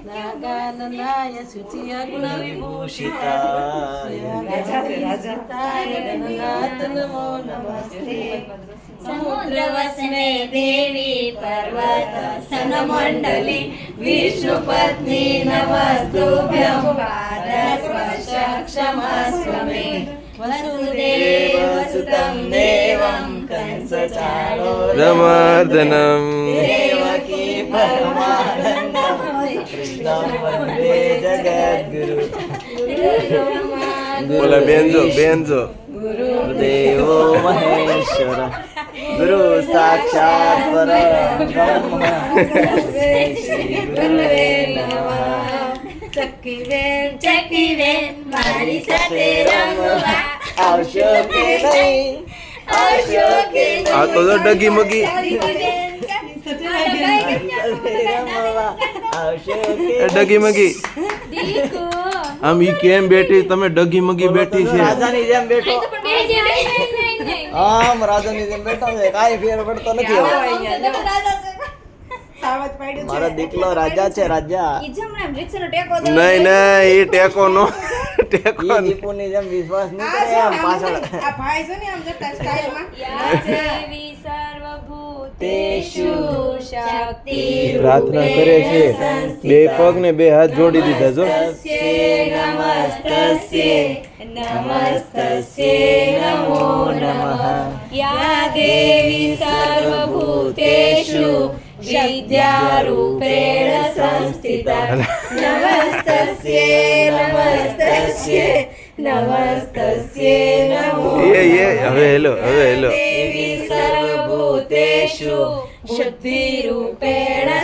નાગાનંદાય શુચિયગ્નવિભૂષિતાય ગણનાથ નમો નમસ્તે સમુદ્રવસને દેવી પર્વત સનમંડલી વિષ્ણુપત્ની નમસ્તુભ્યં પાદસ્પર્શ ક્ષમસ્વ મે વસુદેવસુતં દેવં રમર્દનમ દેવકી પરમાનંદમ કૃષ્ણં વંદે જગદ્ગુરુ બોલા બેનજો ગુરુદેવો મહેશ્વર ગુરુ સાક્ષાત પરબ્રહ્મ શ્રી ગુરુવે નમઃ ચકીબેન મારી સાથે રમવા આવશો કે નહીં આવશો કે આ તો જો ડગી મગી રમવા આવશો કે ડગી મગી આમ ઈ કેમ બેઠી તમે ડગી મગી બેઠી છે રાજાની જેમ બેઠો આમ રાજાની જેમ બેઠો છે કાઈ ફેર પડતો નથી હવે. મારો દીકરો રાજા છે રાજા નહીં ઈ ટેકો નો ટેકો ઈ દીપુની જેમ વિશ્વાસ નીકળે આમ પાછળ દેવી સર્વભૂતેષુ શક્તિ પ્રાર્થના કરે છે બે પગ ને બે હાથ જોડી દીધા જો નમસ્તસ્ય નમો નમઃ યા દેવી સર્વભૂતેષુ વિદ્યારૂપેણ સંસ્થિતા નમસ્તસ્ય નમો એ હવે હેલો દેવી સર્વભૂતેષુ બુદ્ધિરૂપેણ